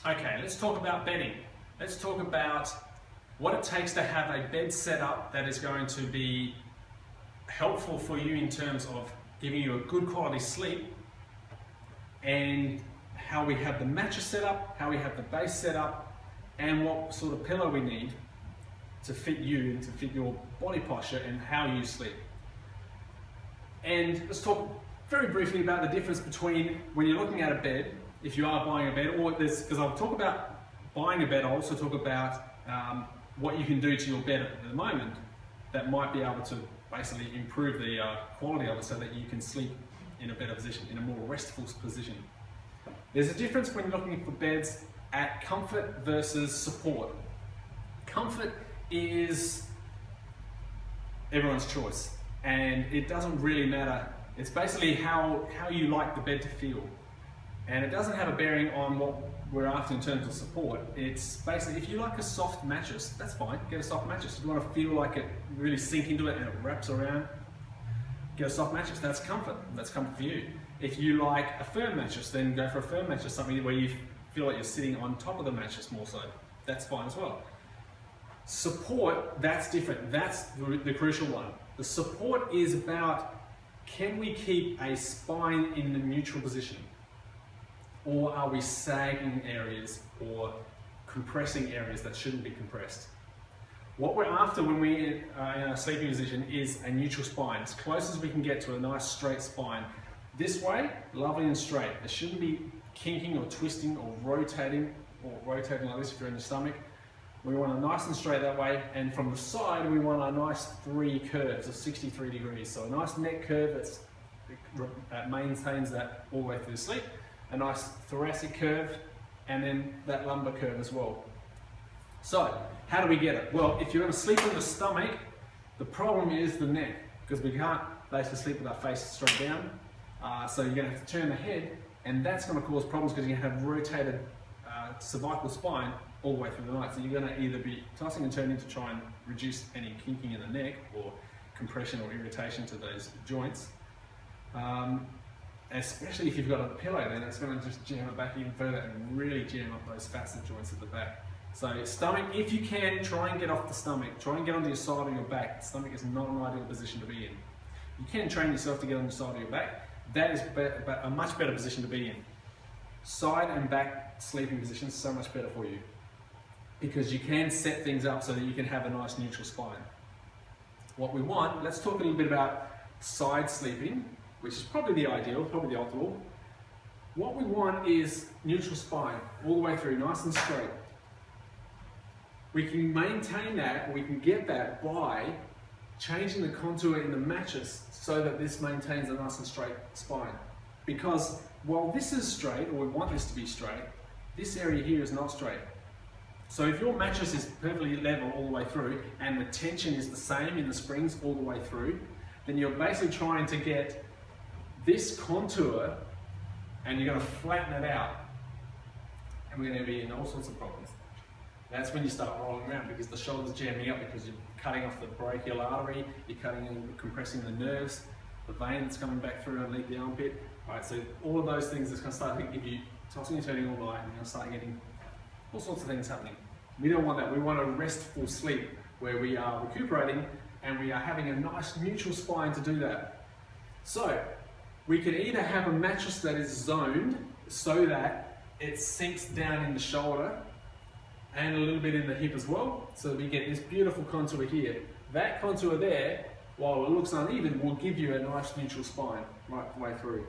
Okay, let's talk about bedding. Let's talk about what it takes to have a bed setup that is going to be helpful for you in terms of giving you a good quality sleep, and how we have the mattress set up, how we have the base set up, and what sort of pillow we need to fit you and to fit your body posture and how you sleep. And let's talk very briefly about the difference between when you're looking at a bed, if you are buying a bed, or this, because I'll talk about buying a bed, I'll also talk about what you can do to your bed at the moment that might be able to basically improve the quality of it so that you can sleep in a better position, in a more restful position. There's a difference when you're looking for beds at comfort versus support. Comfort is everyone's choice, and it doesn't really matter. It's basically how you like the bed to feel. And it doesn't have a bearing on what we're after in terms of support. It's basically, if you like a soft mattress, that's fine, get a soft mattress. If you want to feel like it really sink into it and it wraps around, get a soft mattress, that's comfort for you. If you like a firm mattress, then go for a firm mattress, something where you feel like you're sitting on top of the mattress more so, that's fine as well. Support, that's different, that's the crucial one. The support is about, can we keep a spine in the neutral position? Or are we sagging areas or compressing areas that shouldn't be compressed? What we're after when we are in a sleeping position is a neutral spine, as close as we can get to a nice straight spine. This way, lovely and straight. It shouldn't be kinking or twisting or rotating like this if you're in the stomach. We want a nice and straight that way, and from the side we want a nice 3 curves of 63 degrees. So a nice neck curve that maintains that all the way through the sleep. A nice thoracic curve, and then that lumbar curve as well. So, how do we get it? Well, if you're going to sleep on the stomach, the problem is the neck, because we can't basically sleep with our face straight down. So you're going to have to turn the head, and that's going to cause problems because you're going to have rotated cervical spine all the way through the night. So you're going to either be tossing and turning to try and reduce any kinking in the neck or compression or irritation to those joints. Especially if you've got a pillow, then it's going to just jam it back even further and really jam up those facet joints at the back. So stomach, if you can, try and get off the stomach. Try and get onto your side of your back. The stomach is not an ideal position to be in. You can train yourself to get on the side of your back. That is a much better position to be in. Side and back sleeping positions so much better for you, because you can set things up so that you can have a nice neutral spine. What we want, let's talk a little bit about side sleeping, which is probably the ideal, probably the optimal. What we want is neutral spine, all the way through, nice and straight. We can maintain that, or we can get that by changing the contour in the mattress so that this maintains a nice and straight spine. Because while this is straight, or we want this to be straight, this area here is not straight. So if your mattress is perfectly level all the way through, and the tension is the same in the springs all the way through, then you're basically trying to get this contour, and you're going to flatten it out, and we're going to be in all sorts of problems. That's when you start rolling around, because the shoulder's jamming up, because you're cutting off the brachial artery, you're cutting and compressing the nerves, the vein that's coming back through underneath the armpit. Right, so all of those things is going to start to give you tossing and turning all night, and you're going to start getting all sorts of things happening. We don't want that. We want a restful sleep where we are recuperating and we are having a nice neutral spine to do that. So we can either have a mattress that is zoned so that it sinks down in the shoulder and a little bit in the hip as well, so that we get this beautiful contour here. That contour there, while it looks uneven, will give you a nice neutral spine right the way through.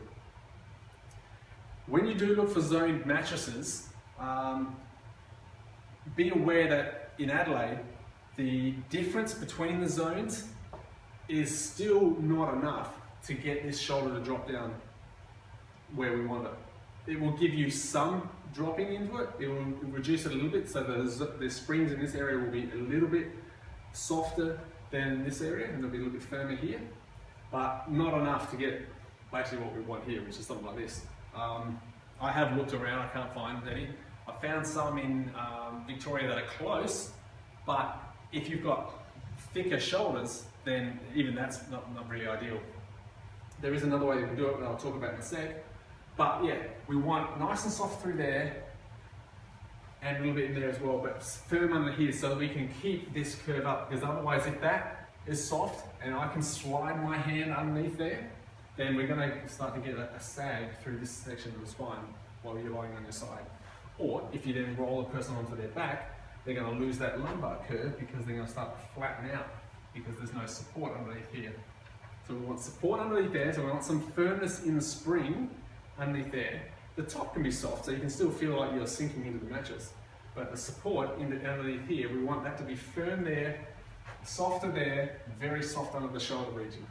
When you do look for zoned mattresses, be aware that in Adelaide, the difference between the zones is still not enough to get this shoulder to drop down where we want it. It will give you some dropping into it. It will reduce it a little bit, so the springs in this area will be a little bit softer than this area, and they'll be a little bit firmer here, but not enough to get basically what we want here, which is something like this. I have looked around, I can't find any. I found some in Victoria that are close, but if you've got thicker shoulders, then even that's not really ideal. There is another way to do it that I'll talk about in a sec. But yeah, we want nice and soft through there, and a little bit in there as well, but firm under here so that we can keep this curve up, because otherwise if that is soft and I can slide my hand underneath there, then we're going to start to get a sag through this section of the spine while you're lying on your side. Or if you then roll a person onto their back, they're going to lose that lumbar curve because they're going to start to flatten out because there's no support underneath here. So we want support underneath there, so we want some firmness in the spring underneath there. The top can be soft, so you can still feel like you're sinking into the mattress. But the support underneath here, we want that to be firm there, softer there, very soft under the shoulder region.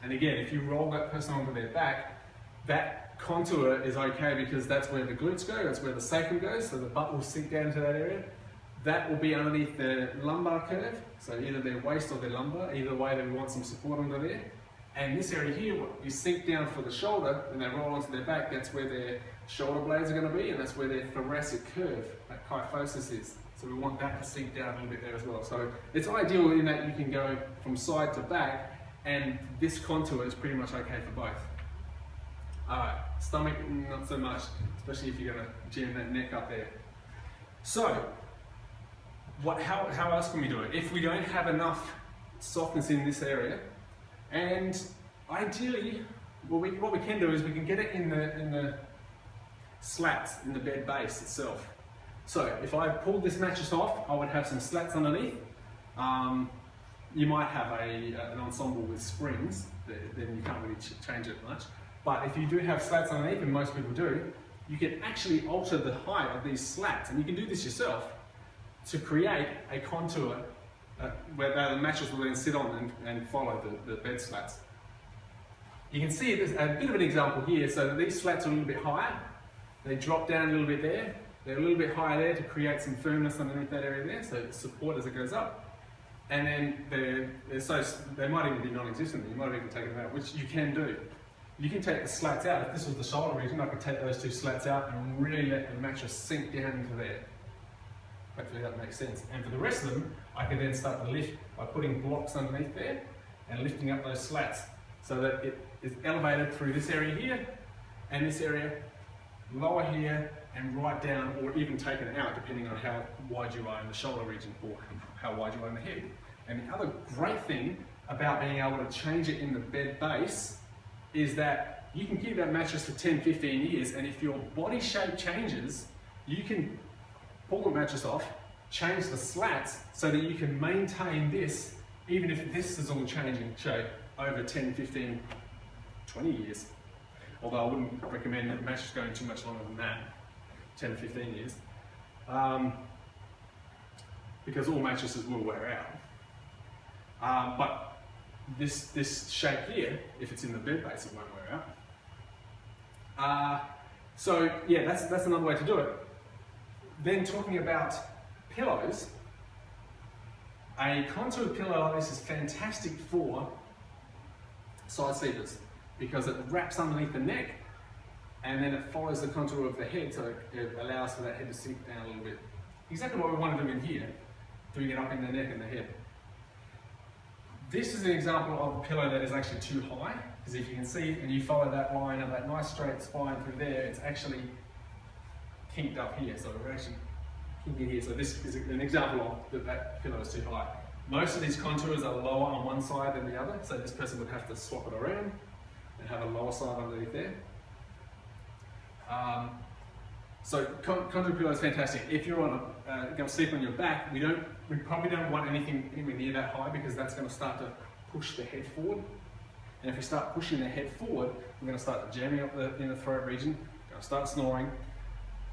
And again, if you roll that person onto their back, that contour is okay because that's where the glutes go, that's where the sacrum goes, so the butt will sink down into that area. That will be underneath the lumbar curve, so either their waist or their lumbar, either way we want some support under there. And this area here, you sink down for the shoulder and they roll onto their back, that's where their shoulder blades are going to be, and that's where their thoracic curve, that kyphosis is. So we want that to sink down a little bit there as well. So it's ideal in that you can go from side to back, and this contour is pretty much okay for both. Alright, stomach not so much, especially if you're going to jam that neck up there. So, how else can we do it? If we don't have enough softness in this area, and ideally, what we can do is we can get it in the slats in the bed base itself. So if I pulled this mattress off, I would have some slats underneath. You might have an ensemble with springs, then you can't really change it much. But if you do have slats underneath, and most people do, you can actually alter the height of these slats, and you can do this yourself to create a contour where the mattress will then sit on and follow the bed slats. You can see there's a bit of an example here, so that these slats are a little bit higher. They drop down a little bit there. They're a little bit higher there to create some firmness underneath that area there, so support as it goes up. And then they might even be non-existent. You might have even taken them out, which you can do. You can take the slats out. If this was the shoulder region, I could take those two slats out and really let the mattress sink down into there. Hopefully that makes sense. And for the rest of them, I can then start to lift by putting blocks underneath there and lifting up those slats so that it is elevated through this area here and this area, lower here and right down, or even taken out depending on how wide you are in the shoulder region or how wide you are in the head. And the other great thing about being able to change it in the bed base is that you can keep that mattress for 10, 15 years, and if your body shape changes, you can pull the mattress off, change the slats so that you can maintain this even if this is all changing shape over 10, 15, 20 years. Although I wouldn't recommend that mattress going too much longer than that, 10 or 15 years, because all mattresses will wear out. But this shape here, if it's in the bed base, it won't wear out. So yeah, that's another way to do it. Then talking about pillows, a contoured pillow like this is fantastic for side sleepers because it wraps underneath the neck and then it follows the contour of the head, so it allows for that head to sink down a little bit. Exactly what we want to do in here, doing it up in the neck and the head. This is an example of a pillow that is actually too high, because if you can see, and you follow that line of that nice straight spine through there, it's actually kinked up here, so we're actually kinking here. So this is an example of that pillow is too high. Most of these contours are lower on one side than the other, so this person would have to swap it around and have a lower side underneath there. So contour pillow is fantastic. If you're on going to sleep on your back, we probably don't want anything anywhere near that high because that's going to start to push the head forward. And if we start pushing the head forward, we're going to start jamming up in the throat region, going to start snoring.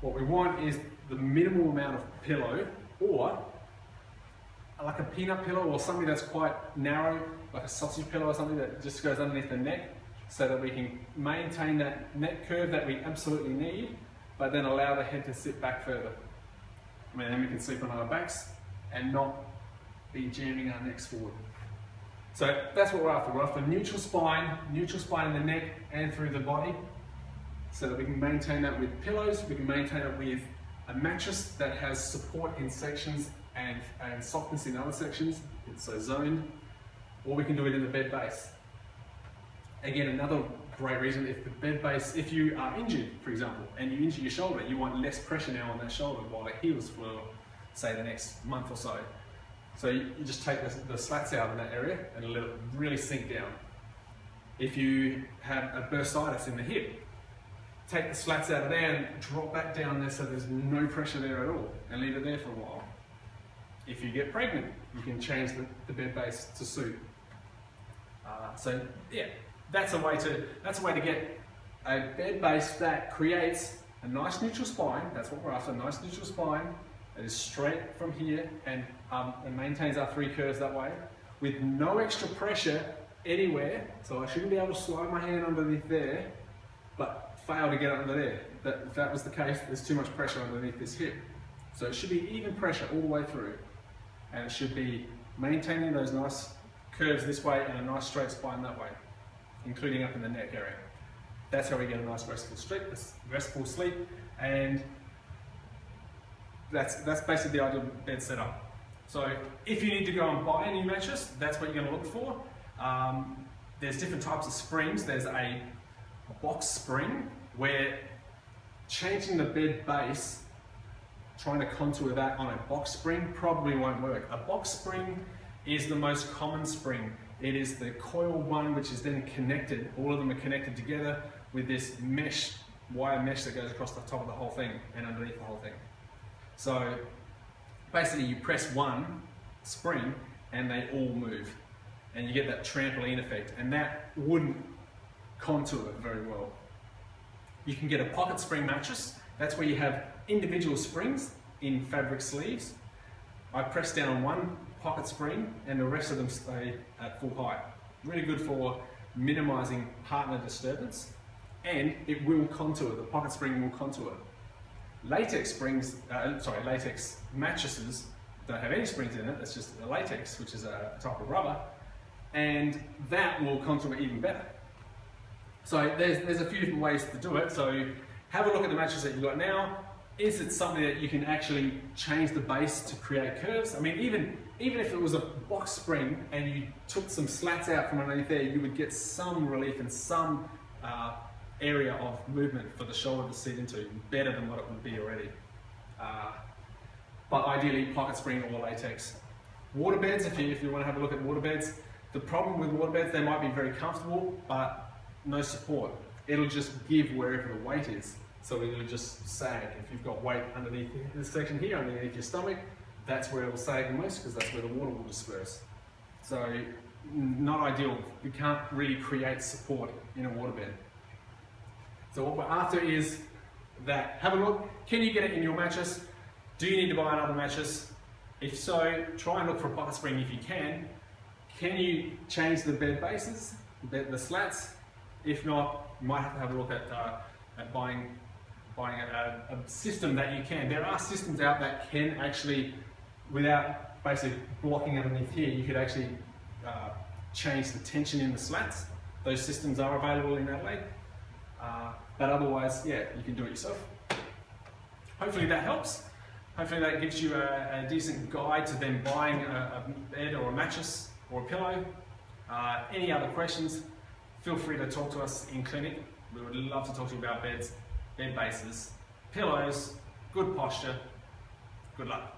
What we want is the minimal amount of pillow, or like a peanut pillow or something that's quite narrow, like a sausage pillow or something that just goes underneath the neck, so that we can maintain that neck curve that we absolutely need, but then allow the head to sit back further. I mean, then we can sleep on our backs and not be jamming our necks forward. So that's what we're after. We're after neutral spine in the neck and through the body, so that we can maintain that with pillows, we can maintain it with a mattress that has support in sections and softness in other sections, so zoned, or we can do it in the bed base. Again, another great reason. If the bed base, if you are injured, for example, and you injure your shoulder, you want less pressure now on that shoulder while it heals for, say, the next month or so. So you just take the slats out in that area and let it really sink down. If you have a bursitis in the hip, take the slats out of there and drop that down there so there's no pressure there at all, and leave it there for a while. If you get pregnant, you can change the bed base to suit. So yeah, that's a way to get a bed base that creates a nice neutral spine. That's what we're after, a nice neutral spine that is straight from here and maintains our three curves that way, with no extra pressure anywhere. So I shouldn't be able to slide my hand underneath there, but fail to get under there. If that was the case, there's too much pressure underneath this hip. So it should be even pressure all the way through, and it should be maintaining those nice curves this way and a nice straight spine that way, including up in the neck area. That's how we get a nice restful sleep, and that's basically the ideal bed setup. So if you need to go and buy a new mattress, that's what you're going to look for. There's different types of springs. There's a box spring where changing the bed base, trying to contour that on a box spring probably won't work. A box spring is the most common spring. It is the coiled one, which is then connected. All of them are connected together with this mesh, wire mesh that goes across the top of the whole thing and underneath the whole thing. So basically you press one spring and they all move, and you get that trampoline effect, and that wouldn't contour it very well. You can get a pocket spring mattress. That's where you have individual springs in fabric sleeves. I press down one pocket spring and the rest of them stay at full height. Really good for minimizing partner disturbance, and it will contour. The pocket spring will contour. Latex latex mattresses don't have any springs in it. It's just a latex, which is a type of rubber, and that will contour even better. So there's a few different ways to do it. So have a look at the mattress that you've got now. Is it something that you can actually change the base to create curves? I mean, even if it was a box spring and you took some slats out from underneath there, you would get some relief and some area of movement for the shoulder to sit into, better than what it would be already. But ideally, pocket spring or latex. Waterbeds, if you want to have a look at waterbeds, the problem with waterbeds, they might be very comfortable, but no support. It'll just give wherever the weight is. So it'll just sag. If you've got weight underneath this section here, underneath your stomach, that's where it'll sag the most, because that's where the water will disperse. So not ideal. You can't really create support in a waterbed. So what we're after is that. Have a look. Can you get it in your mattress? Do you need to buy another mattress? If so, try and look for a pocket spring if you can. Can you change the bed bases, the slats? If not, you might have to have a look at buying a system that you can. There are systems out that can actually, without basically blocking underneath here, you could actually change the tension in the slats. Those systems are available in Adelaide. But otherwise, yeah, you can do it yourself. Hopefully that helps. Hopefully that gives you a decent guide to then buying a bed or a mattress or a pillow. Any other questions, feel free to talk to us in clinic. We would love to talk to you about beds, bed bases, pillows, good posture. Good luck.